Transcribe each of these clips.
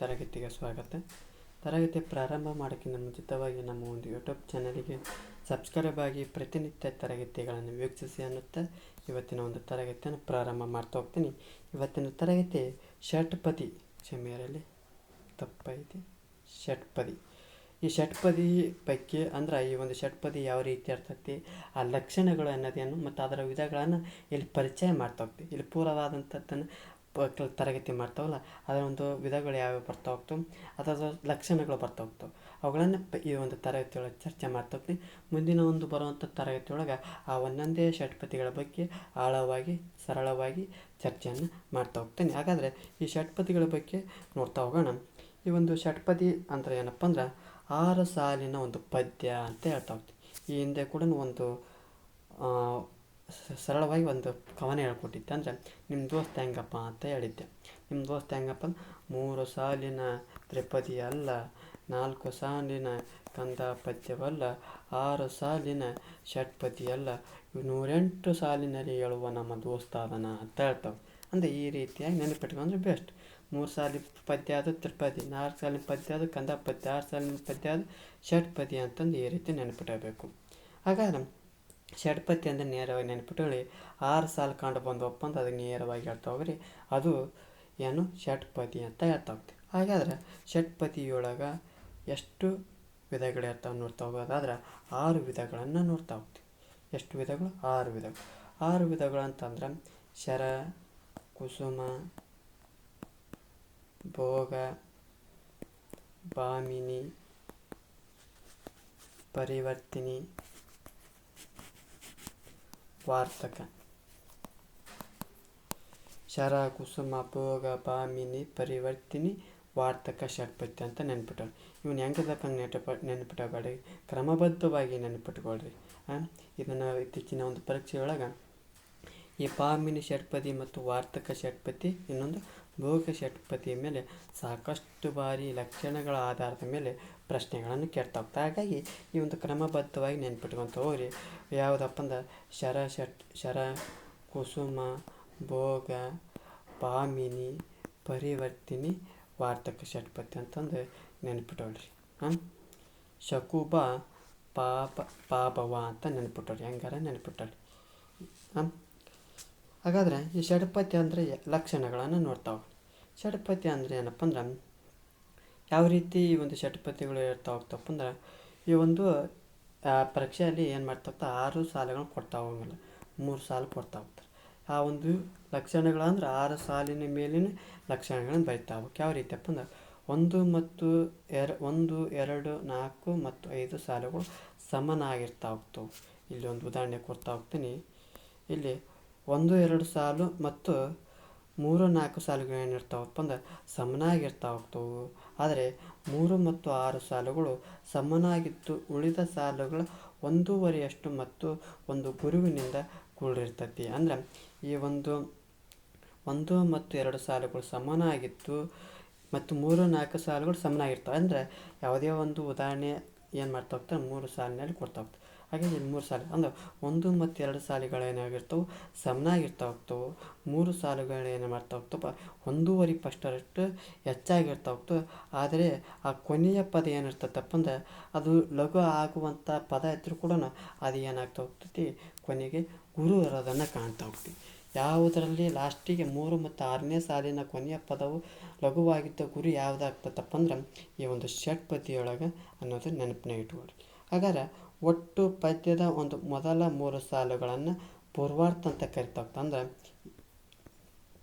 ತರಗತಿಗೆ ಸ್ವಾಗತ. ತರಗತಿ ಪ್ರಾರಂಭ ಮಾಡೋಕ್ಕಿಂತ ಮುಂಚಿತವಾಗಿ ನಮ್ಮ ಒಂದು ಯೂಟ್ಯೂಬ್ ಚಾನಲಿಗೆ ಸಬ್ಸ್ಕ್ರೈಬ್ ಆಗಿ ಪ್ರತಿನಿತ್ಯ ತರಗತಿಗಳನ್ನು ವೀಕ್ಷಿಸಿ ಅನ್ನುತ್ತಾ ಇವತ್ತಿನ ಒಂದು ತರಗತಿಯನ್ನು ಪ್ರಾರಂಭ ಮಾಡ್ತಾ ಹೋಗ್ತೀನಿ. ಇವತ್ತಿನ ತರಗತಿ ಷಟ್ಪದಿ, ಕ್ಷಮೆಯಿರಲಿ ತಪ್ಪೈತಿ, ಷಟ್ಪದಿ. ಈ ಷಟ್ಪದಿ ಬಗ್ಗೆ ಅಂದ್ರೆ ಈ ಒಂದು ಷಟ್ಪದಿ ಯಾವ ರೀತಿ ಇರ್ತೈತಿ, ಆ ಲಕ್ಷಣಗಳು ಅನ್ನೋದೇನು ಮತ್ತು ಅದರ ವಿಧಗಳನ್ನು ಇಲ್ಲಿ ಪರಿಚಯ ಮಾಡ್ತಾ ಹೋಗ್ತೀವಿ. ಇಲ್ಲಿ ಪೂರ್ವವಾದಂಥದ್ದನ್ನು ತರಗತಿ ಮಾಡ್ತಾವಲ್ಲ, ಅದರ ಒಂದು ವಿಧಗಳು ಯಾವ್ಯಾವ ಬರ್ತಾ ಹೋಗ್ತವೆ, ಅದರ ಲಕ್ಷಣಗಳು ಬರ್ತಾ ಹೋಗ್ತವೆ. ಅವುಗಳನ್ನು ಈ ಒಂದು ತರಗತಿಯೊಳಗೆ ಚರ್ಚೆ ಮಾಡ್ತಾ ಹೋಗ್ತೀನಿ. ಮುಂದಿನ ಒಂದು ಬರುವಂಥ ತರಗತಿಯೊಳಗೆ ಆ ಒಂದೊಂದೇ ಷಟ್ಪದಿಗಳ ಬಗ್ಗೆ ಆಳವಾಗಿ ಸರಳವಾಗಿ ಚರ್ಚೆಯನ್ನು ಮಾಡ್ತಾ ಹೋಗ್ತೀನಿ. ಹಾಗಾದರೆ ಈ ಷಟ್ಪದಿಗಳ ಬಗ್ಗೆ ನೋಡ್ತಾ ಹೋಗೋಣ. ಈ ಒಂದು ಷಟ್ಪದಿ ಅಂದರೆ ಏನಪ್ಪ ಅಂದ್ರೆ 6 ಸಾಲಿನ ಒಂದು ಪದ್ಯ ಅಂತ ಹೇಳ್ತಾ ಹೋಗ್ತೀವಿ. ಈ ಹಿಂದೆ ಕೂಡ ಒಂದು ಸರಳವಾಗಿ ಒಂದು ಕವನ ಹೇಳ್ಕೊಟ್ಟಿದ್ದೆ. ಅಂದರೆ ನಿಮ್ಮ ದೋಸ್ತ ಹೆಂಗಪ್ಪ ಅಂತ ಹೇಳಿದ್ದೆ. ನಿಮ್ಮ ದೋಸ್ತ ಹೆಂಗಪ್ಪ 3 ಸಾಲಿನ ತ್ರಿಪದಿ ಅಲ್ಲ, 4 ಸಾಲಿನ ಕಂದ ಪದ್ಯವಲ್ಲ, 6 ಸಾಲಿನ ಷಟ್ಪದಿ ಅಲ್ಲ, 108 ಸಾಲಿನಲ್ಲಿ ಹೇಳುವ ನಮ್ಮ ದೋಸ್ತ ಅದನ ಅಂತ ಹೇಳ್ತಾವೆ. ಅಂದರೆ ಈ ರೀತಿಯಾಗಿ ನೆನಪಿಟ್ಕೊಂಡ್ರೆ ಬೆಸ್ಟ್. 3 ಸಾಲಿನ ಪದ್ಯ ಅದು ತ್ರಿಪದಿ, 4 ಸಾಲಿನ ಪದ್ಯ ಅದು ಕಂದ ಪದ್ಯ, 6 ಸಾಲಿನ ಪದ್ಯ ಅದು ಷಟ್ಪದಿ ಅಂತಂದು ಈ ರೀತಿ ನೆನಪಿಡಬೇಕು. ಹಾಗಾದ್ರೆ ಷಟ್ಪದಿ ಅಂದರೆ ನೇರವಾಗಿ ನೆನಪಿಟ್ಕೊಳ್ಳಿ. 6 ಸಾಲು ಕಂಡು ಬಂದವಪ್ಪ ಅಂದ್ರೆ ಅದಕ್ಕೆ ನೇರವಾಗಿ ಹೇಳ್ತಾ ಹೋಗ್ರಿ, ಅದು ಏನು ಷಟ್ಪದಿ ಅಂತ ಹೇಳ್ತಾ ಹೋಗ್ತೀವಿ. ಹಾಗಾದ್ರೆ ಷಟ್ಪದಿಯೊಳಗೆ ಎಷ್ಟು ವಿಧಗಳು ಇರ್ತಾವೆ ನೋಡ್ತಾ ಹೋಗೋದಾದ್ರೆ 6 ವಿಧಗಳನ್ನು ನೋಡ್ತಾ ಹೋಗ್ತೀವಿ. ಎಷ್ಟು ವಿಧಗಳು? 6 ವಿಧಗಳು. 6 ವಿಧಗಳು ಅಂತಂದ್ರೆ ಶರ, ಕುಸುಮ, ಭೋಗ, ಭಾಮಿನಿ, ಪರಿವರ್ತಿನಿ, ವಾರ್ತಕ. ಶರ, ಕುಸುಮ, ಭೋಗ, ಭಾಮಿನಿ, ಪರಿವರ್ತಿನಿ, ವಾರ್ತಕ ಷಟ್ಪದಿ ಅಂತ ನೆನ್ಪಿಟ್ಕೊಳ್ಳಿ. ಇವನು ಹೆಂಗೆ ಬೇಕಂಗೆ ನೆನ್ಪಿಟ್ಕೊಬೇಡಿ, ಕ್ರಮಬದ್ಧವಾಗಿ ನೆನ್ಪಿಟ್ಕೊಳ್ರಿ. ಇದನ್ನು ಇತ್ತೀಚಿನ ಒಂದು ಪರೀಕ್ಷೆಯೊಳಗೆ ಈ ಭಾಮಿನಿ ಷಟ್ಪದಿ ಮತ್ತು ವಾರ್ತಕ ಷಟ್ಪದಿ, ಇನ್ನೊಂದು ಭೋಗ ಷಟ್ಪದಿಯ ಮೇಲೆ ಸಾಕಷ್ಟು ಬಾರಿ ಲಕ್ಷಣಗಳ ಆಧಾರದ ಮೇಲೆ ಪ್ರಶ್ನೆಗಳನ್ನು ಕೇಳ್ತಾ ಹೋಗ್ತಾ. ಹಾಗಾಗಿ ಈ ಒಂದು ಕ್ರಮಬದ್ಧವಾಗಿ ನೆನ್ಪಿಟ್ಕೊತ ಹೋಗ್ರಿ. ಯಾವುದಪ್ಪ ಅಂದ್ರೆ ಶರ, ಕುಸುಮ, ಭೋಗ, ಭಾಮಿನಿ, ಪರಿವರ್ತಿನಿ, ವಾರ್ತಕ ಷಟ್ಪದಿ ಅಂತಂದು ನೆನ್ಪಿಟ್ಟೋಳ್ರಿ. ಶಕುಬ, ಪಾಪವ ಅಂತ ನೆನ್ಪಿಟ್ಟೋಳ್ರಿ. ಹೆಂಗಾರ ನೆನ್ಪಿಟ್ಟೋಳ್ರಿ. ಹಾಗಾದ್ರೆ ಈ ಷಟ್ಪದಿ ಅಂದರೆ ಲಕ್ಷಣಗಳನ್ನು ನೋಡ್ತಾವೆ. ಷಟ್ಪದಿ ಅಂದರೆ ಏನಪ್ಪ ಅಂದ್ರೆ ಯಾವ ರೀತಿ ಈ ಒಂದು ಷಟ್ಪದಿಗಳು ಇರ್ತಾ ಹೋಗ್ತಪ್ಪ ಅಂದ್ರೆ, ಈ ಒಂದು ಪರೀಕ್ಷೆಯಲ್ಲಿ ಏನು ಮಾಡ್ತಾ ಹೋಗ್ತಾ 6 ಸಾಲುಗಳನ್ನು ಕೊಡ್ತಾ ಹೋಗಂಗಿಲ್ಲ, 3 ಸಾಲು ಕೊಡ್ತಾ ಹೋಗ್ತಾರೆ. ಆ ಒಂದು ಲಕ್ಷಣಗಳಂದ್ರೆ 6 ಸಾಲಿನ ಮೇಲಿನ ಲಕ್ಷಣಗಳನ್ನು ಬರಿತಾ ಹೋಗ್ಬೇಕು. ಯಾವ ರೀತಿಯಪ್ಪ ಅಂದ್ರೆ 1 ಮತ್ತು 1, 2, 4 ಮತ್ತು 5 ಸಾಲುಗಳು ಸಮನಾಗಿರ್ತಾ ಹೋಗ್ತವೆ. ಇಲ್ಲಿ ಒಂದು ಉದಾಹರಣೆ ಕೊಡ್ತಾ ಹೋಗ್ತೀನಿ. ಇಲ್ಲಿ 1, 2 ಸಾಲು ಮತ್ತು 3, 4 ಸಾಲುಗಳು ಏನಿರ್ತಾವಪ್ಪ ಅಂದ್ರೆ ಸಮನಾಗಿರ್ತಾ ಹೋಗ್ತವೆ. ಆದರೆ 3 ಮತ್ತು 6 ಸಾಲುಗಳು ಸಮನಾಗಿದ್ದು ಉಳಿದ ಸಾಲುಗಳ 1/2 ಮತ್ತು ಒಂದು ಗುರುವಿನಿಂದ ಕೂಡಿರ್ತೈತಿ. ಅಂದ್ರೆ ಈ 1 ಮತ್ತು 2 ಸಾಲುಗಳು ಸಮನಾಗಿದ್ದು ಮತ್ತು 3, 4 ಸಾಲುಗಳು ಸಮನಾಗಿರ್ತವೆ. ಅಂದರೆ ಯಾವುದೇ ಒಂದು ಉದಾಹರಣೆ ಏನು ಮಾಡ್ತಾ ಹೋಗ್ತಾರೆ, 3 ಸಾಲಿನಲ್ಲಿ ಕೊಡ್ತಾ ಹೋಗ್ತಾರೆ. ಹಾಗೆ 3 ಸಾಲು ಅಂದ್ರೆ 1 ಮತ್ತು 2 ಸಾಲುಗಳು ಏನಾಗಿರ್ತವೆ, ಸಮನಾಗಿರ್ತಾ ಹೋಗ್ತವೆ. 3 ಸಾಲುಗಳು ಏನು ಮಾಡ್ತಾ ಹೋಗ್ತವೆ, 1/2 ಹೆಚ್ಚಾಗಿರ್ತಾ ಹೋಗ್ತವೆ. ಆದರೆ ಆ ಕೊನೆಯ ಪದ ಏನಿರ್ತೈತಪ್ಪ ಅಂದ್ರೆ ಅದು ಲಘು ಆಗುವಂಥ ಪದ ಇದ್ರೂ ಕೂಡ ಅದು ಏನಾಗ್ತಾ ಹೋಗ್ತೈತಿ, ಕೊನೆಗೆ ಗುರು ಇರೋದನ್ನು ಕಾಣ್ತಾ ಹೋಗ್ತೀವಿ. ಯಾವುದರಲ್ಲಿ ಲಾಸ್ಟಿಗೆ 3 ಮತ್ತು 6ನೇ ಸಾಲಿನ ಕೊನೆಯ ಪದವು ಲಘುವಾಗಿದ್ದ ಗುರು ಯಾವುದಾಗ್ತದಪ್ಪ ಅಂದ್ರೆ ಈ ಒಂದು ಷಟ್ಪದಿಯೊಳಗೆ ಅನ್ನೋದು ನೆನಪಿನ ಇಟ್ಕೊಳ್ರಿ. ಹಾಗಾದ್ರೆ ಒಟ್ಟು ಪದ್ಯದ ಒಂದು ಮೊದಲ 3 ಸಾಲುಗಳನ್ನು ಪೂರ್ವಾರ್ಥ ಅಂತ ಕರಿತಾ ಹೋಗ್ತಾ. ಅಂದ್ರೆ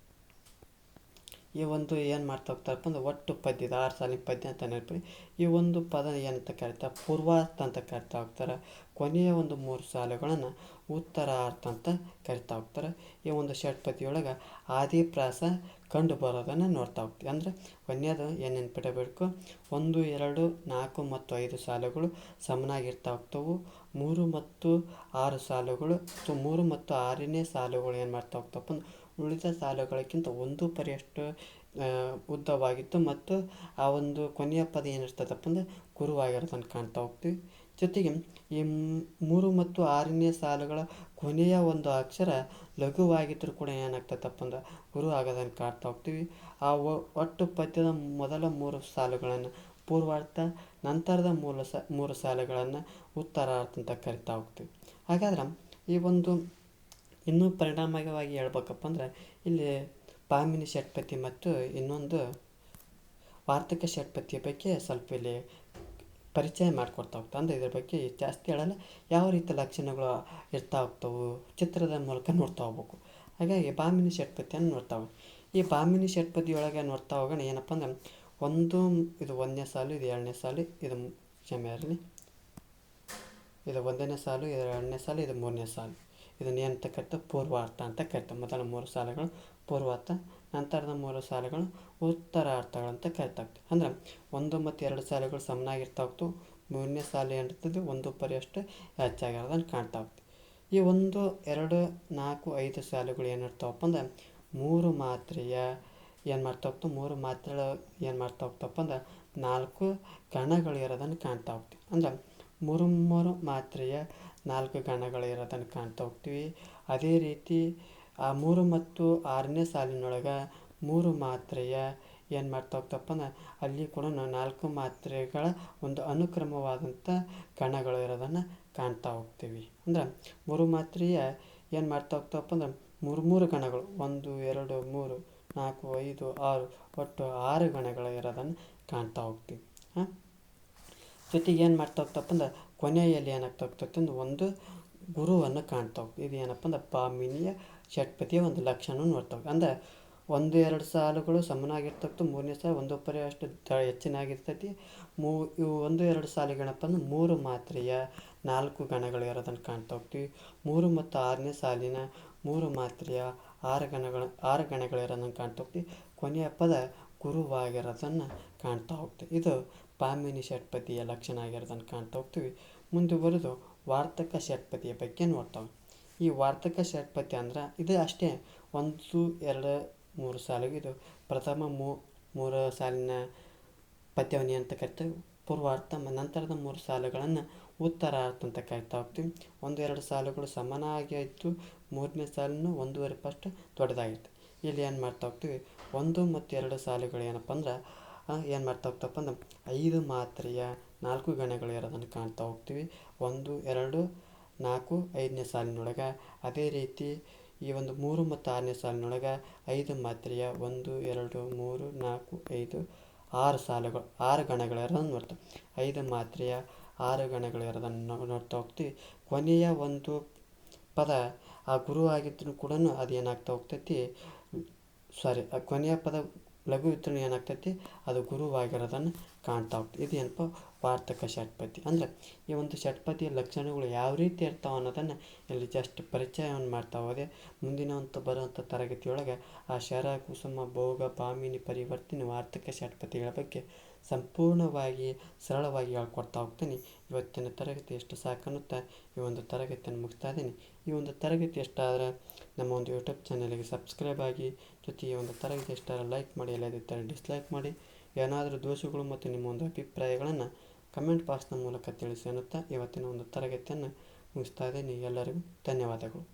ಈ ಒಂದು ಏನು ಮಾಡ್ತಾ ಹೋಗ್ತಾರಪ್ಪ ಅಂದ್ರೆ ಒಟ್ಟು ಪದ್ಯದ 6 ಸಾಲಿನ ಪದ್ಯ ಅಂತ ನೆನಪಿ ಈ ಒಂದು ಪದ ಏನಂತ ಕರಿತಾರೆ, ಪೂರ್ವಾರ್ಥ ಅಂತ ಕರಿತಾ ಹೋಗ್ತಾರೆ. ಕೊನೆಯ ಒಂದು 3 ಸಾಲುಗಳನ್ನು ಉತ್ತರಾರ್ಥ ಅಂತ ಕರಿತಾ ಹೋಗ್ತಾರೆ. ಈ ಒಂದು ಷಟ್ಪದಿಯೊಳಗೆ ಆದಿಪ್ರಾಸ ಕಂಡು ಬರೋದನ್ನು ನೋಡ್ತಾ ಹೋಗ್ತೀವಿ. ಅಂದರೆ ಕೊನೆಯದು ಏನು ನೆನ್ಪಿಡಬೇಕು, 1, 2, 4 ಮತ್ತು 5 ಸಾಲುಗಳು ಸಮನಾಗಿರ್ತಾ ಹೋಗ್ತವೆ. 3 ಮತ್ತು 6 ಸಾಲುಗಳು 3 ಮತ್ತು 6ನೇ ಸಾಲುಗಳು ಏನು ಮಾಡ್ತಾ ಹೋಗ್ತಪ್ಪ ಅಂದ್ರೆ ಉಳಿದ ಸಾಲುಗಳಕ್ಕಿಂತ 1/2 ಉದ್ದವಾಗಿತ್ತು ಮತ್ತು ಆ ಒಂದು ಕೊನೆಯ ಪದ ಏನಿರ್ತದಪ್ಪ ಅಂದ್ರೆ ಗುರುವಾಗಿರೋದನ್ನು ಕಾಣ್ತಾ ಹೋಗ್ತೀವಿ. ಜೊತೆಗೆ ಈ 3 ಮತ್ತು 6ನೇ ಸಾಲುಗಳ ಕೊನೆಯ ಒಂದು ಅಕ್ಷರ ಲಘುವಾಗಿದ್ದರೂ ಕೂಡ ಏನಾಗ್ತದಪ್ಪ ಅಂದ್ರೆ ಗುರು ಆಗೋದನ್ನು ಕಾಡ್ತಾ ಹೋಗ್ತೀವಿ. ಆ ಒಟ್ಟು ಪದ್ಯದ ಮೊದಲ 3 ಸಾಲುಗಳನ್ನು ಪೂರ್ವಾರ್ಥ, ನಂತರದ 3 ಸಾಲುಗಳನ್ನು ಉತ್ತರಾರ್ಥ ಅಂತ ಕರಿತಾ ಹೋಗ್ತೀವಿ. ಹಾಗಾದ್ರೆ ಈ ಒಂದು ಇನ್ನೂ ಪರಿಣಾಮವಾಗಿ ಹೇಳ್ಬೇಕಪ್ಪ ಅಂದ್ರೆ ಇಲ್ಲಿ ಪಾಮಿನಿ ಷಟ್ಪದಿ ಮತ್ತು ಇನ್ನೊಂದು ವಾರ್ತಕ ಷಟ್ಪದಿಯ ಬಗ್ಗೆ ಸ್ವಲ್ಪ ಇಲ್ಲಿ ಪರಿಚಯ ಮಾಡಿಕೊಡ್ತಾ ಹೋಗ್ತಾ. ಅಂದರೆ ಇದ್ರ ಬಗ್ಗೆ ಜಾಸ್ತಿ ಹೇಳಲ್ಲ, ಯಾವ ರೀತಿ ಲಕ್ಷಣಗಳು ಇರ್ತಾ ಹೋಗ್ತಾವೆ ಚಿತ್ರದ ಮೂಲಕ ನೋಡ್ತಾ ಹೋಗ್ಬೇಕು. ಹಾಗಾಗಿ ಬಾಮಿನಿ ಷಟ್ಪದಿಯನ್ನು ನೋಡ್ತಾ ಹೋಗಿ, ಈ ಬಾಮಿನಿ ಷಟ್ಪದಿಯೊಳಗೆ ನೋಡ್ತಾ ಹೋಗೋಣ. ಏನಪ್ಪ ಅಂದ್ರೆ ಇದು 1ನೇ ಸಾಲು, ಇದು 2ನೇ ಸಾಲು, ಇದು ಕ್ಷಮೆ ಇರಲಿ, ಇದು 1ನೇ ಸಾಲು, ಇದು 2ನೇ ಸಾಲು, ಇದು 3ನೇ ಸಾಲು. ಇದನ್ನು ಏನಂತ ಕರಿತಾರೆ? ಪೂರ್ವಾರ್ಥ ಅಂತ ಕರಿತಾರೆ. ಮೊದಲ 3 ಸಾಲುಗಳು ಪೂರ್ವಾರ್ಥ, ನಂತರದ 3 ಸಾಲುಗಳು ಉತ್ತರಾರ್ಥಗಳಂತ ಕರಿತಾ ಹೋಗ್ತೀವಿ. ಅಂದ್ರೆ 1 ಮತ್ತು 2 ಸಾಲುಗಳು ಸಮನಾಗಿರ್ತಾ ಹೋಗ್ತು. 3ನೇ ಸಾಲು ಏನಿರ್ತದೆ 1 ಪರಿ ಅಷ್ಟು ಹೆಚ್ಚಾಗಿರೋದನ್ನು ಕಾಣ್ತಾ ಹೋಗ್ತೀವಿ. ಈ 1, 2, 4, 5 ಸಾಲುಗಳು ಏನಿರ್ತಾವಪ್ಪ ಅಂದ್ರೆ 3 ಮಾತ್ರೆಯ ಏನು ಮಾಡ್ತಾ ಹೋಗ್ತು, 3 ಮಾತ್ರೆಗಳು ಏನು ಮಾಡ್ತಾ ಹೋಗ್ತಪ್ಪ ಅಂದ್ರೆ 4 ಗಣಗಳು ಇರೋದನ್ನು ಕಾಣ್ತಾ ಹೋಗ್ತೀವಿ. ಅಂದ್ರೆ 3 ಮಾತ್ರೆಯ 4 ಗಣಗಳು ಇರೋದನ್ನು ಕಾಣ್ತಾ ಹೋಗ್ತೀವಿ. ಅದೇ ರೀತಿ ಆ 3 ಮತ್ತು 6ನೇ ಸಾಲಿನೊಳಗೆ 3 ಮಾತ್ರೆಯ ಏನು ಮಾಡ್ತಾ ಹೋಗ್ತಪ್ಪ ಅಂದ್ರೆ ಅಲ್ಲಿ ಕೂಡ 4 ಮಾತ್ರೆಗಳ ಒಂದು ಅನುಕ್ರಮವಾದಂಥ ಗಣಗಳು ಇರೋದನ್ನು ಕಾಣ್ತಾ ಹೋಗ್ತೀವಿ. ಅಂದ್ರೆ 3 ಮಾತ್ರೆಯ ಏನು ಮಾಡ್ತಾ ಹೋಗ್ತಪ್ಪ ಅಂದ್ರೆ 3 ಗಣಗಳು, 1, 2, 3, 4, 5, 6, ಒಟ್ಟು 6 ಗಣಗಳು ಇರೋದನ್ನು ಕಾಣ್ತಾ ಹೋಗ್ತೀವಿ. ಜೊತೆಗೆ ಏನು ಮಾಡ್ತಾ ಹೋಗ್ತಪ್ಪ ಅಂದ್ರೆ ಕೊನೆಯಲ್ಲಿ ಏನಾಗ್ತಾ ಹೋಗ್ತೈತೆ ಅಂದ್ರೆ ಒಂದು ಗುರುವನ್ನು ಕಾಣ್ತಾ ಹೋಗ್ತೀವಿ. ಇದು ಏನಪ್ಪ ಅಂದ್ರೆ ಪಾಮಿನಿಯ ಷಟ್ಪದಿಯ ಒಂದು ಲಕ್ಷಣ ನೋಡ್ತಾ ಹೋಗಿ. ಅಂದ್ರೆ 1, 2 ಸಾಲುಗಳು ಸಮನಾಗಿರ್ತಕ್ಕಂಥ 3ನೇ ಸಾಲು 1 ಪರಿ ಅಷ್ಟು ಹೆಚ್ಚಿನಾಗಿರ್ತೈತಿ. ಇವು 1, 2 ಸಾಲಿಗೇನಪ್ಪ ಅಂದ್ರೆ 3 ಮಾತ್ರೆಯ 4 ಗಣಗಳು ಇರೋದನ್ನು ಕಾಣ್ತಾ ಹೋಗ್ತೀವಿ. 3 ಮತ್ತು 6ನೇ ಸಾಲಿನ 3 ಮಾತ್ರೆಯ 6 ಗಣಗಳಿರೋದನ್ನು ಕಾಣ್ತಾ ಹೋಗ್ತೀವಿ. ಕೊನೆಯ ಪದ ಗುರುವಾಗಿರೋದನ್ನು ಕಾಣ್ತಾ ಹೋಗ್ತೀವಿ. ಇದು ಪಾಮಿನಿ ಷಟ್ಪದಿಯ ಲಕ್ಷಣ ಆಗಿರೋದನ್ನು ಕಾಣ್ತಾ ಹೋಗ್ತೀವಿ. ಮುಂದೆ ಬರೋದು ವಾರ್ತಕ ಷಟ್ಪದಿಯ ಬಗ್ಗೆ ನೋಡ್ತಾವೆ. ಈ ವಾರ್ತಕ ಷಟ್ಪದಿ ಅಂದ್ರೆ ಇದು ಅಷ್ಟೇ 1, 2, 3 ಸಾಲಿಗೆ ಇದು ಪ್ರಥಮ 3 ಸಾಲಿನ ಪದ್ಯವನ್ನು ಅಂತ ಕರಿತೀವಿ ಪೂರ್ವಾರ್ಥ, ನಂತರದ 3 ಸಾಲುಗಳನ್ನು ಉತ್ತರಾರ್ಥ ಅಂತ ಕರಿತಾ ಹೋಗ್ತೀವಿ. 1, 2 ಸಾಲುಗಳು ಸಮಾನಾಗಿ ಇದ್ದು 3ನೇ ಸಾಲನ್ನು 1.5 ಪಟ್ಟು ದೊಡ್ಡದಾಗಿರುತ್ತೆ. ಇಲ್ಲಿ ಏನು ಮಾಡ್ತಾ ಹೋಗ್ತೀವಿ 1 ಮತ್ತು 2 ಸಾಲುಗಳು ಏನಪ್ಪ ಅಂದ್ರೆ ಏನು ಮಾಡ್ತಾ ಹೋಗ್ತಪ್ಪ ಅಂದ್ರೆ 5 ಮಾತ್ರೆಯ 4 ಗಣಗಳು ಇರೋದನ್ನು ಕಾಣ್ತಾ ಹೋಗ್ತೀವಿ. 1, 2, 4, 5ನೇ ಸಾಲಿನೊಳಗೆ. ಅದೇ ರೀತಿ ಈ ಒಂದು 3 ಮತ್ತು 6ನೇ ಸಾಲಿನೊಳಗೆ 5 ಮಾತ್ರೆಯ 1, 2, 3, 4, 5, 6 ಸಾಲುಗಳು 6 ಗಣಗಳಿರೋದನ್ನು ನೋಡ್ತೀವಿ. 5 ಮಾತ್ರೆಯ 6 ಗಣಗಳಿರೋದನ್ನು ನೋಡ್ತಾ ಹೋಗ್ತೀವಿ. ಕೊನೆಯ ಒಂದು ಪದ ಆ ಗುರು ಆಗಿದ್ರೂ ಕೂಡ ಅದೇನಾಗ್ತಾ ಹೋಗ್ತೈತಿ, ಕೊನೆಯ ಪದ ಲಘು ಇದ್ರೂ ಏನಾಗ್ತೈತಿ ಅದು ಗುರುವಾಗಿರೋದನ್ನು ಕಾಣ್ತಾ ಹೋಗ್ತೀವಿ. ಇದು ಏನಪ್ಪ ವಾರ್ತಕ ಷಟ್ಪದಿ. ಅಂದರೆ ಈ ಒಂದು ಷಟ್ಪದಿಯ ಲಕ್ಷಣಗಳು ಯಾವ ರೀತಿ ಇರ್ತಾವೆ ಅನ್ನೋದನ್ನು ಇಲ್ಲಿ ಜಸ್ಟ್ ಪರಿಚಯವನ್ನು ಮಾಡ್ತಾ ಹೋದೆ. ಮುಂದಿನ ಬರುವಂಥ ತರಗತಿಯೊಳಗೆ ಆ ಶರ, ಕುಸುಮ, ಭೋಗ, ಪಾಮಿನಿ, ಪರಿವರ್ತನೆ, ವಾರ್ತಕ ಷಟ್ಪದಿಗಳ ಬಗ್ಗೆ ಸಂಪೂರ್ಣವಾಗಿ ಸರಳವಾಗಿ ಹೇಳ್ಕೊಡ್ತಾ ಹೋಗ್ತೀನಿ. ಇವತ್ತಿನ ತರಗತಿ ಎಷ್ಟು ಸಾಕನ್ನುತ್ತಾ ಈ ಒಂದು ತರಗತಿಯನ್ನು ಮುಗಿಸ್ತಾ ಇದ್ದೀನಿ. ಈ ಒಂದು ತರಗತಿ ಎಷ್ಟಾದರೆ ನಮ್ಮ ಒಂದು ಯೂಟ್ಯೂಬ್ ಚಾನಲಿಗೆ ಸಬ್ಸ್ಕ್ರೈಬ್ ಆಗಿ, ಜೊತೆಗೆ ಈ ಒಂದು ತರಗತಿ ಎಷ್ಟಾದ್ರೆ ಲೈಕ್ ಮಾಡಿ, ಇಲ್ಲದಿದ್ದರೆ ಡಿಸ್ಲೈಕ್ ಮಾಡಿ. ಏನಾದರೂ ದೋಷಗಳು ಮತ್ತು ನಿಮ್ಮ ಒಂದು ಅಭಿಪ್ರಾಯಗಳನ್ನು ಕಮೆಂಟ್ ಬಾಕ್ಸ್ನ ಮೂಲಕ ತಿಳಿಸಿ ಅನ್ನುತ್ತಾ ಇವತ್ತಿನ ಒಂದು ತರಗತಿಯನ್ನು ಮುಗಿಸ್ತಾ ಇದ್ದೀನಿ. ಎಲ್ಲರಿಗೂ ಧನ್ಯವಾದಗಳು.